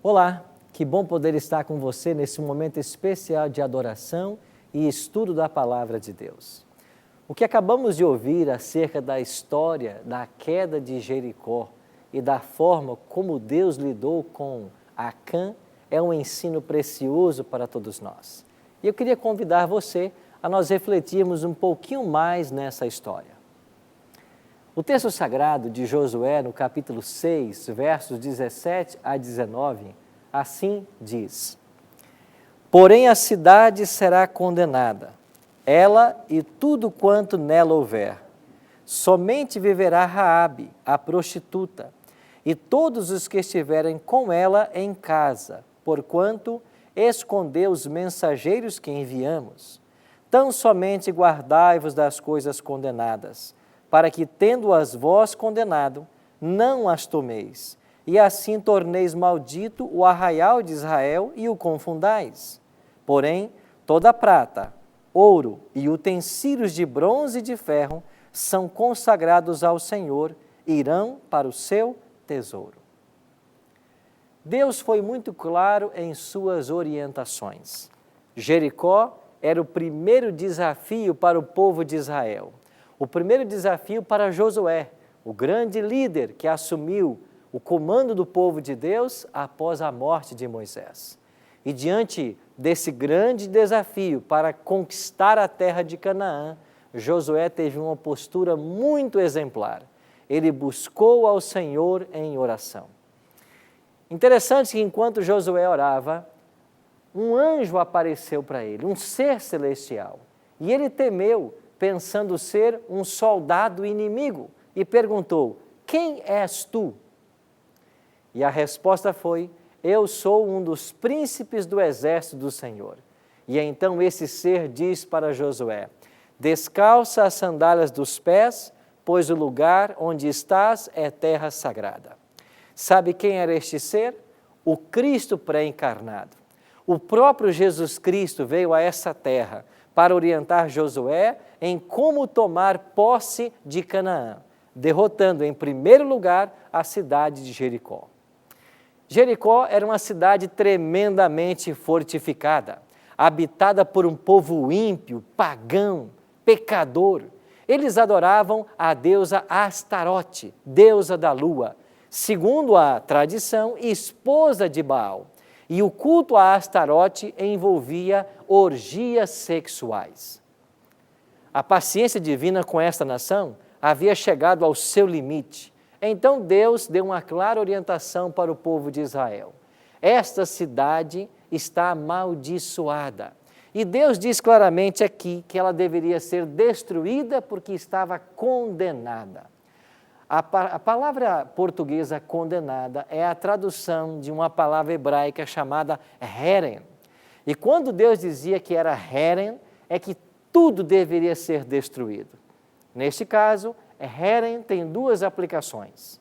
Olá, que bom poder estar com você nesse momento especial de adoração e estudo da Palavra de Deus. O que acabamos de ouvir acerca da história da queda de Jericó e da forma como Deus lidou com Acã é um ensino precioso para todos nós. E eu queria convidar você a nós refletirmos um pouquinho mais nessa história. O texto sagrado de Josué, no capítulo 6, versos 17 a 19, assim diz: Porém a cidade será condenada, ela e tudo quanto nela houver. Somente viverá Raabe, a prostituta, e todos os que estiverem com ela em casa, porquanto escondeu os mensageiros que enviamos. Tão somente guardai-vos das coisas condenadas, para que, tendo-as vós condenado, não as tomeis, e assim torneis maldito o arraial de Israel e o confundais. Porém, toda prata, ouro e utensílios de bronze e de ferro são consagrados ao Senhor, irão para o seu tesouro. Deus foi muito claro em suas orientações. Jericó era o primeiro desafio para o povo de Israel. O primeiro desafio para Josué, o grande líder que assumiu o comando do povo de Deus após a morte de Moisés. E diante desse grande desafio para conquistar a terra de Canaã, Josué teve uma postura muito exemplar. Ele buscou ao Senhor em oração. Interessante que enquanto Josué orava, um anjo apareceu para ele, um ser celestial. E ele temeu, pensando ser um soldado inimigo, e perguntou: quem és tu? E a resposta foi: eu sou um dos príncipes do exército do Senhor. E então esse ser diz para Josué: descalça as sandálias dos pés, pois o lugar onde estás é terra sagrada. Sabe quem era este ser? O Cristo pré-encarnado. O próprio Jesus Cristo veio a essa terra para orientar Josué em como tomar posse de Canaã, derrotando em primeiro lugar a cidade de Jericó. Jericó era uma cidade tremendamente fortificada, habitada por um povo ímpio, pagão, pecador. Eles adoravam a deusa Astarote, deusa da lua, segundo a tradição, esposa de Baal. E o culto a Astarote envolvia orgias sexuais. A paciência divina com esta nação havia chegado ao seu limite. Então Deus deu uma clara orientação para o povo de Israel. Esta cidade está amaldiçoada. E Deus diz claramente aqui que ela deveria ser destruída porque estava condenada. A palavra portuguesa condenada é a tradução de uma palavra hebraica chamada heren. E quando Deus dizia que era heren, é que tudo deveria ser destruído. Neste caso, heren tem duas aplicações.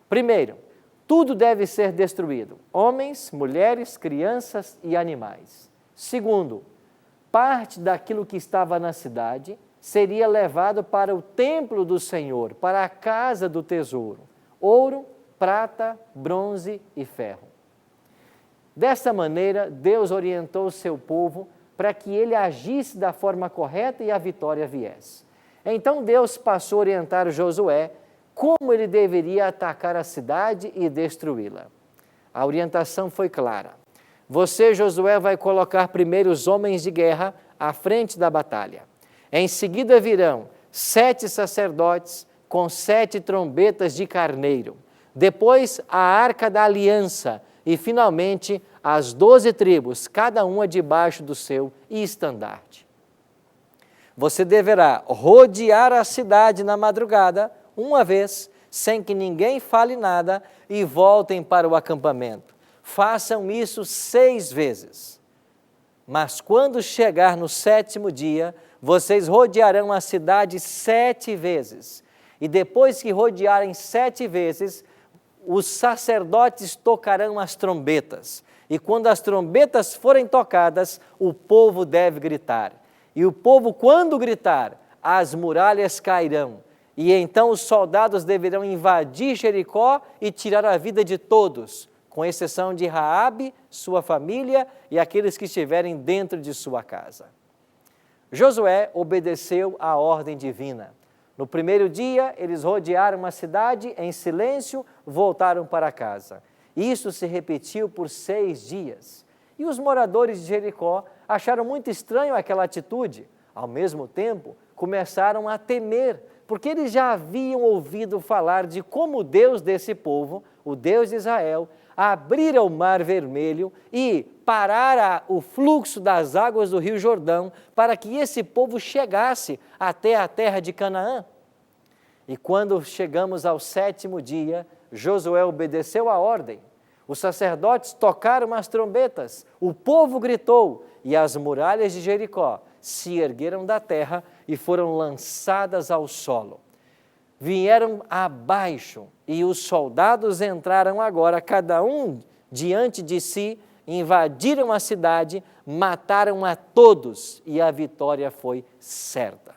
Primeiro, tudo deve ser destruído: homens, mulheres, crianças e animais. Segundo, parte daquilo que estava na cidade seria levado para o templo do Senhor, para a casa do tesouro: ouro, prata, bronze e ferro. Dessa maneira, Deus orientou o seu povo para que ele agisse da forma correta e a vitória viesse. Então Deus passou a orientar Josué como ele deveria atacar a cidade e destruí-la. A orientação foi clara. Você, Josué, vai colocar primeiro os homens de guerra à frente da batalha. Em seguida virão 7 sacerdotes com 7 trombetas de carneiro. Depois a arca da aliança e, finalmente, as 12 tribos, cada uma debaixo do seu estandarte. Você deverá rodear a cidade na madrugada, uma vez, sem que ninguém fale nada, e voltem para o acampamento. Façam isso 6 vezes. Mas quando chegar no 7º dia, vocês rodearão a cidade 7 vezes. E depois que rodearem 7 vezes, os sacerdotes tocarão as trombetas. E quando as trombetas forem tocadas, o povo deve gritar. E o povo, quando gritar, as muralhas cairão. E então os soldados deverão invadir Jericó e tirar a vida de todos, com exceção de Raabe, sua família e aqueles que estiverem dentro de sua casa. Josué obedeceu à ordem divina. No primeiro dia, eles rodearam a cidade em silêncio, voltaram para casa. Isso se repetiu por 6 dias. E os moradores de Jericó acharam muito estranho aquela atitude. Ao mesmo tempo, começaram a temer, porque eles já haviam ouvido falar de como o Deus desse povo, o Deus de Israel, abrira o Mar Vermelho e parara o fluxo das águas do Rio Jordão para que esse povo chegasse até a terra de Canaã. E quando chegamos ao 7º dia, Josué obedeceu a ordem. Os sacerdotes tocaram as trombetas, o povo gritou e as muralhas de Jericó se ergueram da terra e foram lançadas ao solo. Vieram abaixo e os soldados entraram agora, cada um diante de si, invadiram a cidade, mataram a todos e a vitória foi certa.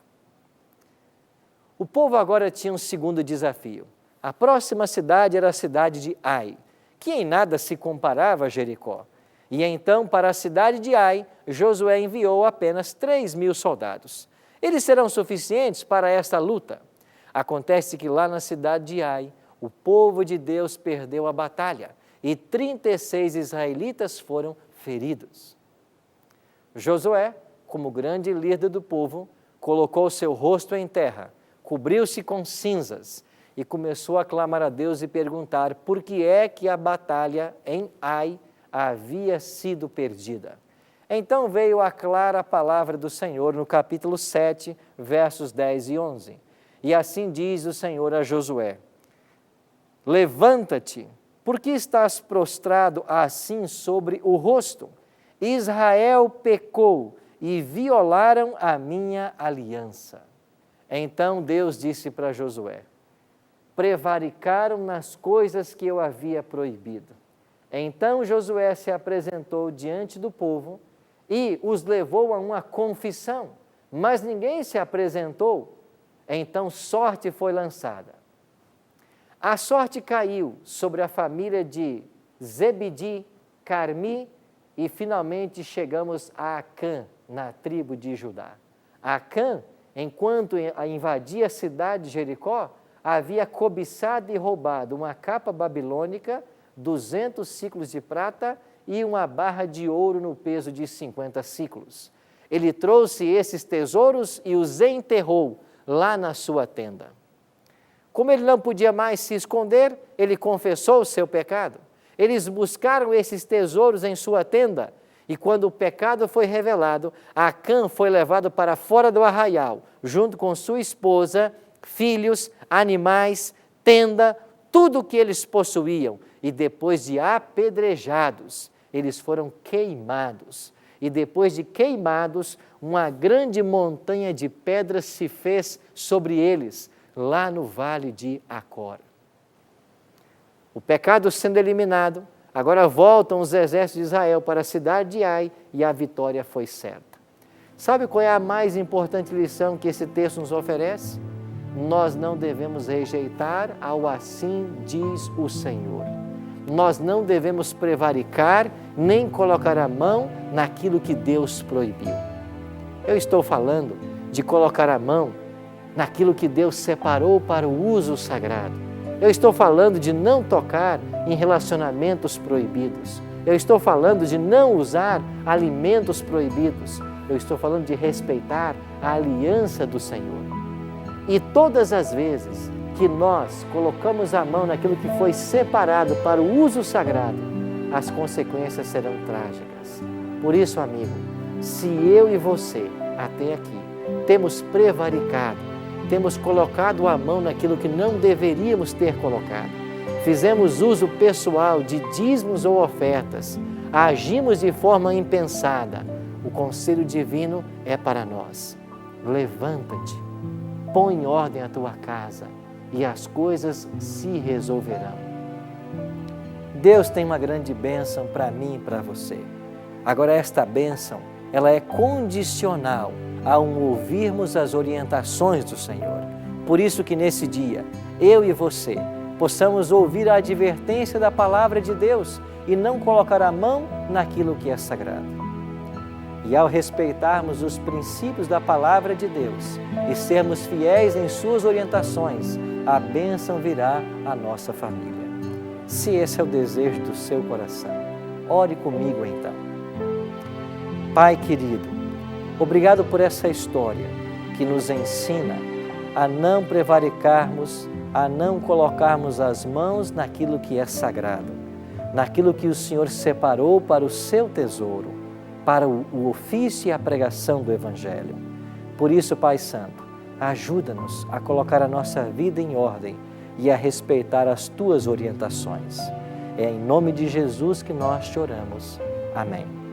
O povo agora tinha um segundo desafio. A próxima cidade era a cidade de Ai, que em nada se comparava a Jericó. E então, para a cidade de Ai, Josué enviou apenas 3.000 soldados. Eles serão suficientes para esta luta. Acontece que lá na cidade de Ai, o povo de Deus perdeu a batalha e 36 israelitas foram feridos. Josué, como grande líder do povo, colocou seu rosto em terra, cobriu-se com cinzas e começou a clamar a Deus e perguntar por que é que a batalha em Ai havia sido perdida. Então veio a clara palavra do Senhor no capítulo 7, versos 10 e 11. E assim diz o Senhor a Josué: levanta-te, porque estás prostrado assim sobre o rosto? Israel pecou e violaram a minha aliança. Então Deus disse para Josué: prevaricaram nas coisas que eu havia proibido. Então Josué se apresentou diante do povo e os levou a uma confissão, mas ninguém se apresentou. Então sorte foi lançada. A sorte caiu sobre a família de Zebedi, Carmi e finalmente chegamos a Acã, na tribo de Judá. Acã, enquanto invadia a cidade de Jericó, havia cobiçado e roubado uma capa babilônica, 200 ciclos de prata e uma barra de ouro no peso de 50 ciclos. Ele trouxe esses tesouros e os enterrou lá na sua tenda. Como ele não podia mais se esconder, ele confessou o seu pecado. Eles buscaram esses tesouros em sua tenda e quando o pecado foi revelado, Acã foi levado para fora do arraial, junto com sua esposa, filhos, animais, tenda, tudo o que eles possuíam. E depois de apedrejados, eles foram queimados. E depois de queimados, uma grande montanha de pedras se fez sobre eles, lá no vale de Acor. O pecado sendo eliminado, agora voltam os exércitos de Israel para a cidade de Ai e a vitória foi certa. Sabe qual é a mais importante lição que esse texto nos oferece? Nós não devemos rejeitar ao assim diz o Senhor. Nós não devemos prevaricar nem colocar a mão naquilo que Deus proibiu. Eu estou falando de colocar a mão naquilo que Deus separou para o uso sagrado. Eu estou falando de não tocar em relacionamentos proibidos. Eu estou falando de não usar alimentos proibidos. Eu estou falando de respeitar a aliança do Senhor. E todas as vezes que nós colocamos a mão naquilo que foi separado para o uso sagrado, as consequências serão trágicas. Por isso, amigo, se eu e você, até aqui, temos prevaricado, temos colocado a mão naquilo que não deveríamos ter colocado, fizemos uso pessoal de dízimos ou ofertas, agimos de forma impensada, o conselho divino é para nós. Levanta-te, põe em ordem a tua casa e as coisas se resolverão. Deus tem uma grande bênção para mim e para você. Agora, esta bênção, ela é condicional a ouvirmos as orientações do Senhor. Por isso que nesse dia, eu e você possamos ouvir a advertência da palavra de Deus e não colocar a mão naquilo que é sagrado. E ao respeitarmos os princípios da palavra de Deus e sermos fiéis em suas orientações, a bênção virá à nossa família. Se esse é o desejo do seu coração, ore comigo então. Pai querido, obrigado por essa história que nos ensina a não prevaricarmos, a não colocarmos as mãos naquilo que é sagrado, naquilo que o Senhor separou para o seu tesouro, para o ofício e a pregação do Evangelho. Por isso, Pai Santo, ajuda-nos a colocar a nossa vida em ordem e a respeitar as Tuas orientações. É em nome de Jesus que nós te oramos. Amém.